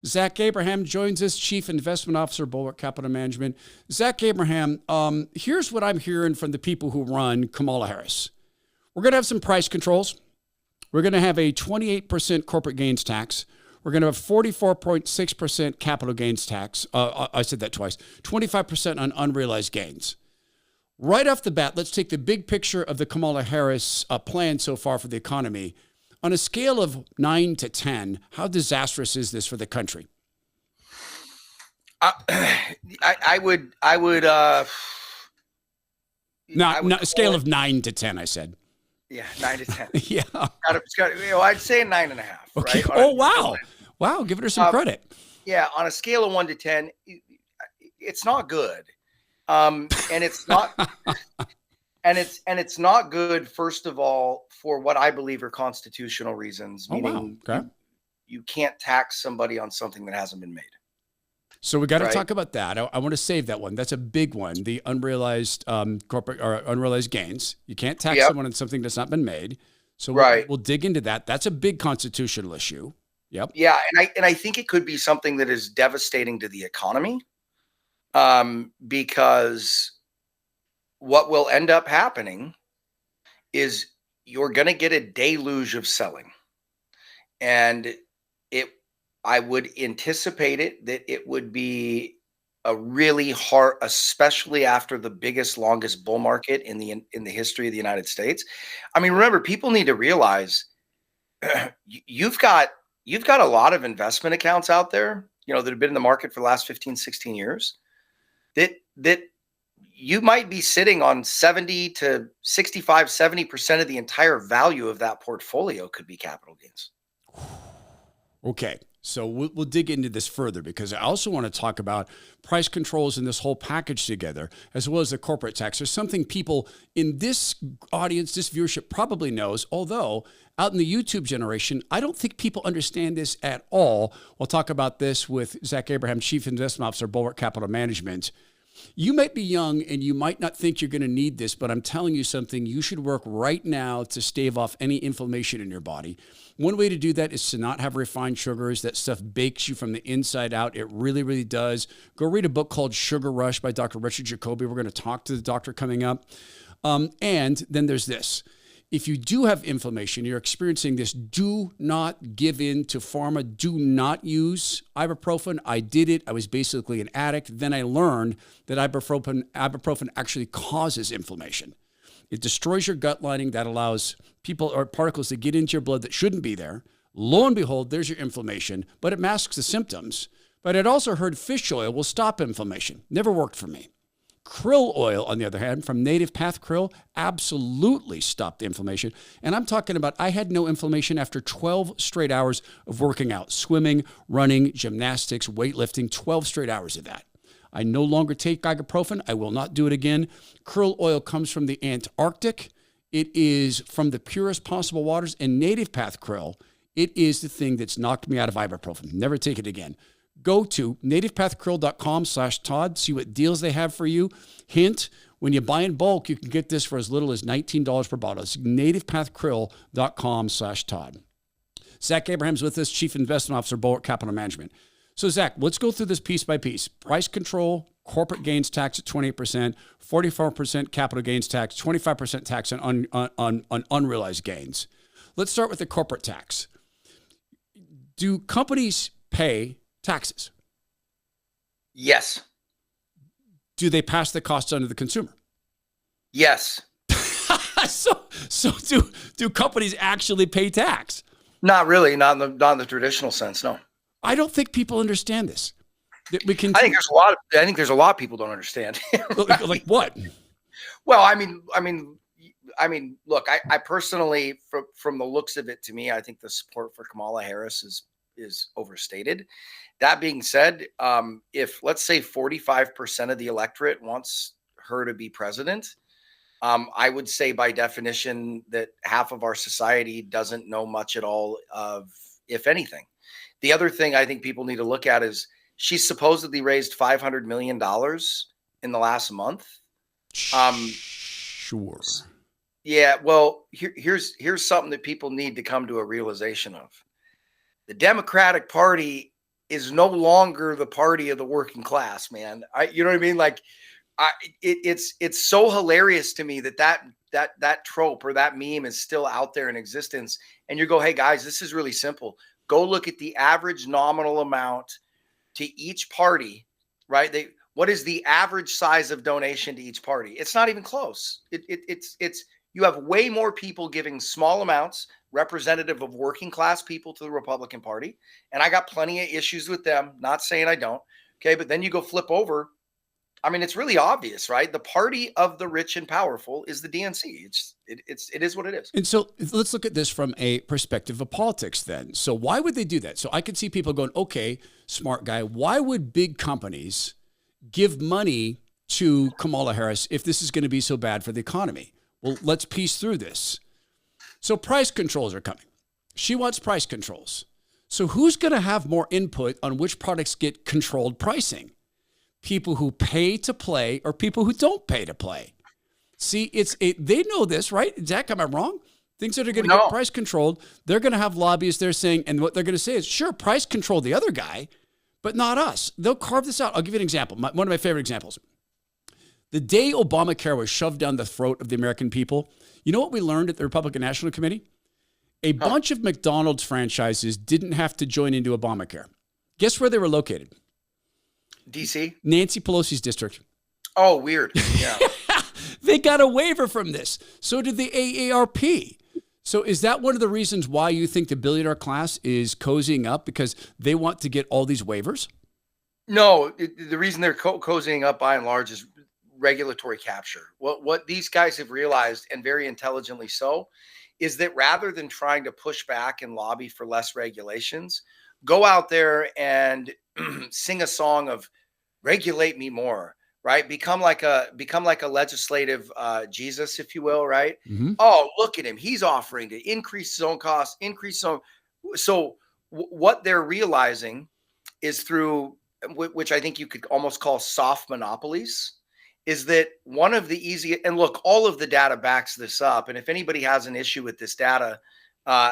Zach Abraham joins us, Chief Investment Officer, Bulwark Capital Management. Zach Abraham, here's what I'm hearing from the people who run Kamala Harris. We're going to have some price controls. We're going to have a 28% corporate gains tax. We're going to have 44.6% capital gains tax. I said that twice. 25% on unrealized gains. Right off the bat, let's take the big picture of the Kamala Harris plan so far for the economy. On a scale of 9 to 10, how disastrous is this for the country? I would. Not a scale of 9 to 10, I said. Yeah, 9 to 10. Yeah. I'd say 9.5. Okay. Right? Oh, wow. Wow. Giving her some credit. Yeah. On a scale of 1 to 10, it's not good. And it's not, and it's not good, first of all, for what I believe are constitutional reasons, meaning you can't tax somebody on something that hasn't been made. So we got to talk about that. I want to save that one. That's a big one. The unrealized corporate or unrealized gains. You can't tax someone on something that's not been made. So we'll dig into that. That's a big constitutional issue. Yep. Yeah, and I think it could be something that is devastating to the economy, because what will end up happening is you're going to get a deluge of selling, and I would anticipate that it would be a really hard, especially after the biggest, longest bull market in the history of the United States. I mean, remember, people need to realize you've got a lot of investment accounts out there, that have been in the market for the last 15, 16 years that you might be sitting on 70 to 65, 70% of the entire value of that portfolio could be capital gains. Okay. So we'll dig into this further, because I also want to talk about price controls in this whole package together, as well as the corporate tax. There's something people in this audience, this viewership probably knows, although out in the YouTube generation, I don't think people understand this at all. We'll talk about this with Zach Abraham, Chief Investment Officer, Bulwark Capital Management. You might be young and you might not think you're going to need this, but I'm telling you something. You should work right now to stave off any inflammation in your body. One way to do that is to not have refined sugars. That stuff bakes you from the inside out. It really, really does. Go read a book called Sugar Rush by Dr. Richard Jacoby. We're going to talk to the doctor coming up. And then there's this. If you do have inflammation, you're experiencing this, do not give in to pharma. Do not use ibuprofen. I did it. I was basically an addict. Then I learned that ibuprofen actually causes inflammation. It destroys your gut lining. That allows people or particles to get into your blood that shouldn't be there. Lo and behold, there's your inflammation, but it masks the symptoms. But I'd also heard fish oil will stop inflammation. Never worked for me. Krill oil, on the other hand, from Native Path Krill, absolutely stopped the inflammation. And I'm talking about I had no inflammation after 12 straight hours of working out, swimming, running, gymnastics, weightlifting, 12 straight hours of that. I no longer take ibuprofen. I will not do it again. Krill oil comes from the Antarctic. It is from the purest possible waters. And Native Path Krill, it is the thing that's knocked me out of ibuprofen. Never take it again. Go to nativepathkrill.com/Todd. See what deals they have for you. Hint, when you buy in bulk, you can get this for as little as $19 per bottle. It's nativepathkrill.com/Todd. Zach Abraham's with us, Chief Investment Officer, Bulwark Capital Management. So, Zach, let's go through this piece by piece. Price control, corporate gains tax at 28%, 44% capital gains tax, 25% tax on unrealized gains. Let's start with the corporate tax. Do companies pay taxes? Yes. Do they pass the costs on to the consumer? Yes. So do companies actually pay tax? Not really. Not in the traditional sense. No. I don't think people understand this. I think there's a lot of people don't understand. Like what? Well, I mean, look, I personally, from the looks of it, to me, I think the support for Kamala Harris is overstated. That being said, if let's say 45% of the electorate wants her to be president, I would say by definition that half of our society doesn't know much at all of, if anything. The other thing I think people need to look at is she's supposedly raised $500 million in the last month. Sure. Yeah. Well, here's something that people need to come to a realization of. The Democratic Party is no longer the party of the working class, man. You know what I mean? Like, it's so hilarious to me that trope or that meme is still out there in existence. And you go, hey guys, this is really simple. Go look at the average nominal amount to each party, right? What is the average size of donation to each party? It's not even close. It's you have way more people giving small amounts, representative of working class people, to the Republican Party. And I got plenty of issues with them, not saying I don't. Okay. But then you go flip over. I mean, it's really obvious, right? The party of the rich and powerful is the DNC. It is what it is. And so let's look at this from a perspective of politics then. So why would they do that? So I could see people going, okay, smart guy, why would big companies give money to Kamala Harris if this is going to be so bad for the economy? Well, let's piece through this. So price controls are coming. She wants price controls. So who's going to have more input on which products get controlled pricing? People who pay to play or people who don't pay to play? See, they know this, right? Zach, am I wrong? Things that are going to get price controlled, they're going to have lobbyists there saying, and what they're going to say is, sure, price control the other guy, but not us. They'll carve this out. I'll give you an example. One of my favorite examples. The day Obamacare was shoved down the throat of the American people, you know what we learned at the Republican National Committee? A bunch of McDonald's franchises didn't have to join into Obamacare. Guess where they were located? DC? Nancy Pelosi's district. Oh, weird. Yeah. They got a waiver from this. So did the AARP. So is that one of the reasons why you think the billionaire class is cozying up, because they want to get all these waivers? No, the reason they're cozying up by and large is regulatory capture. What these guys have realized, and very intelligently so, is that rather than trying to push back and lobby for less regulations, go out there and sing a song of regulate me more, right? Become like a legislative Jesus, if you will, right? Mm-hmm. Oh, look at him. He's offering to increase his own costs, So what they're realizing is through, which I think you could almost call soft monopolies, is that one of the easiest, and look, all of the data backs this up. And if anybody has an issue with this data,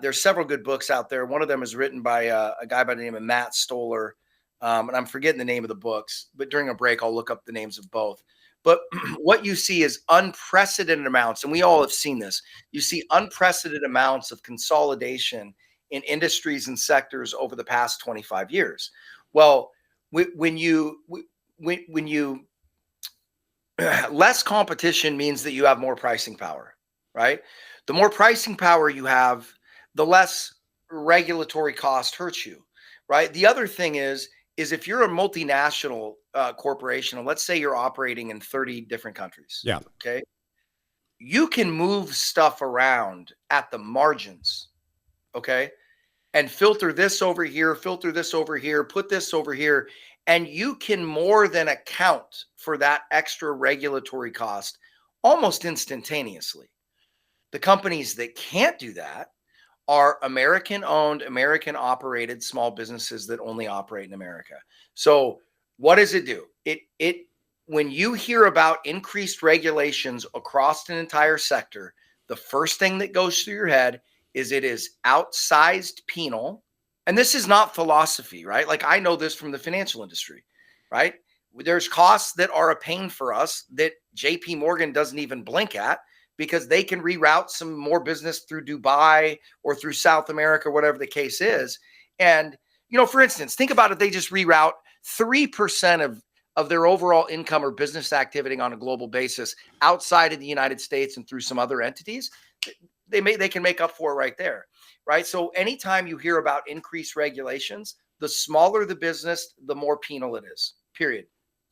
there's several good books out there. One of them is written by a guy by the name of Matt Stoller. And I'm forgetting the name of the books, but during a break, I'll look up the names of both. But what you see is unprecedented amounts, and we all have seen this. You see unprecedented amounts of consolidation in industries and sectors over the past 25 years. Well, when you less competition means that you have more pricing power, right? The more pricing power you have, the less regulatory cost hurts you, right? The other thing is if you're a multinational corporation, and let's say you're operating in 30 different countries. Yeah. Okay. You can move stuff around at the margins. Okay. And filter this over here, put this over here. And you can more than account for that extra regulatory cost almost instantaneously. The companies that can't do that are American-owned, American-operated small businesses that only operate in America. So what does it do? When you hear about increased regulations across an entire sector, the first thing that goes through your head is it is outsized penal. And this is not philosophy, right? Like, I know this from the financial industry, right? There's costs that are a pain for us that JP Morgan doesn't even blink at, because they can reroute some more business through Dubai or through South America, whatever the case is. And, for instance, think about it. They just reroute 3% of their overall income or business activity on a global basis outside of the United States and through some other entities. They can make up for it right there, right? So anytime you hear about increased regulations, the smaller the business, the more penal it is, period.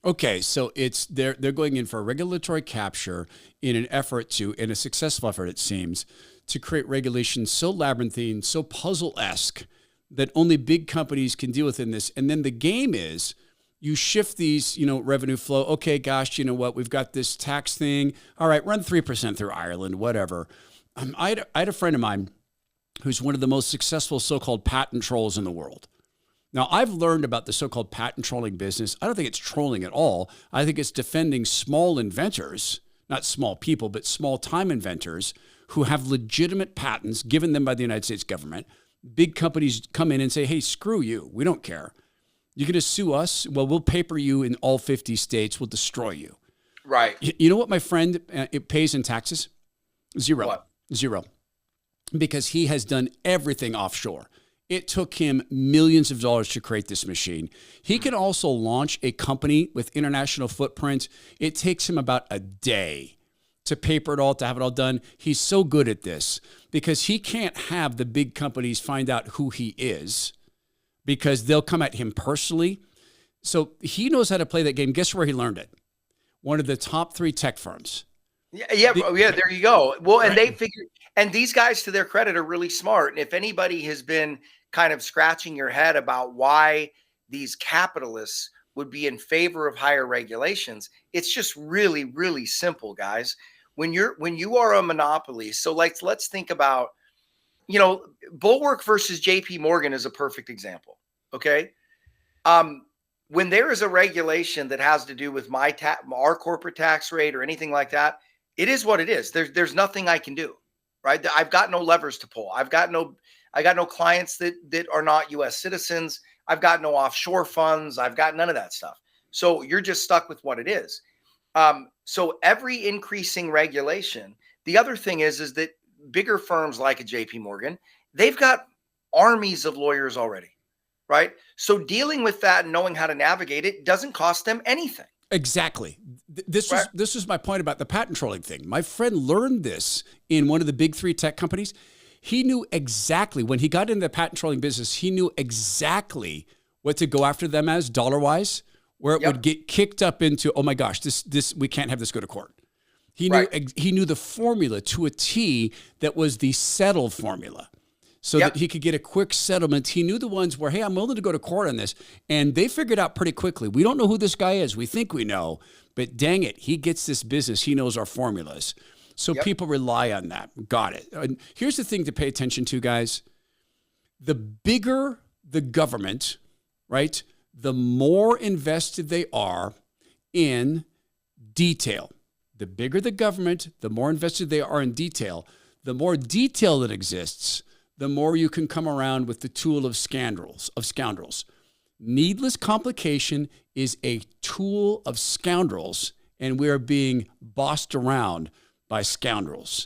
Okay, so they're going in for a regulatory capture in a successful effort, it seems, to create regulations so labyrinthine, so puzzle-esque that only big companies can deal with in this. And then the game is you shift these, revenue flow. Okay, gosh, you know what? We've got this tax thing. All right, run 3% through Ireland, whatever. I had a friend of mine who's one of the most successful so-called patent trolls in the world. Now, I've learned about the so-called patent trolling business. I don't think it's trolling at all. I think it's defending small inventors, not small people, but small-time inventors who have legitimate patents given them by the United States government. Big companies come in and say, hey, screw you. We don't care. You're going to sue us? Well, we'll paper you in all 50 states. We'll destroy you. Right. You know what my friend it pays in taxes? Zero. What? Zero. Because he has done everything offshore. It took him millions of dollars to create this machine. He can also launch a company with international footprint. It takes him about a day to paper it all, to have it all done. He's so good at this because he can't have the big companies find out who he is because they'll come at him personally. So he knows how to play that game. Guess where he learned it? One of the top 3 tech firms. Yeah, there you go. Well, and they figured, and these guys, to their credit, are really smart. And if anybody has been kind of scratching your head about why these capitalists would be in favor of higher regulations, it's just really, really simple, guys. When you are a monopoly, so let's think about, Bulwark versus JP Morgan is a perfect example. Okay. When there is a regulation that has to do with our corporate tax rate or anything like that, it is what it is. There's nothing I can do, right? I've got no levers to pull. I got no clients that are not U.S. citizens. I've got no offshore funds. I've got none of that stuff. So you're just stuck with what it is. So every increasing regulation, the other thing is that bigger firms like a JP Morgan, they've got armies of lawyers already, right? So dealing with that and knowing how to navigate it doesn't cost them anything. Exactly. This is my point about the patent trolling thing. My friend learned this in one of the big 3 tech companies. He knew exactly, when he got into the patent trolling business, he knew exactly what to go after them as dollar-wise, where it would get kicked up into, oh my gosh, this we can't have this go to court. He knew the formula to a T that was the settle formula. So that he could get a quick settlement. He knew the ones where, hey, I'm willing to go to court on this. And they figured out pretty quickly, we don't know who this guy is. We think we know, but dang it, he gets this business. He knows our formulas. So people rely on that. Got it. And here's the thing to pay attention to, guys. The bigger the government, right, the more invested they are in detail. The bigger the government, the more invested they are in detail. The more detail that exists, the more you can come around with the tool of scoundrels. Needless complication is a tool of scoundrels, and we are being bossed around by scoundrels.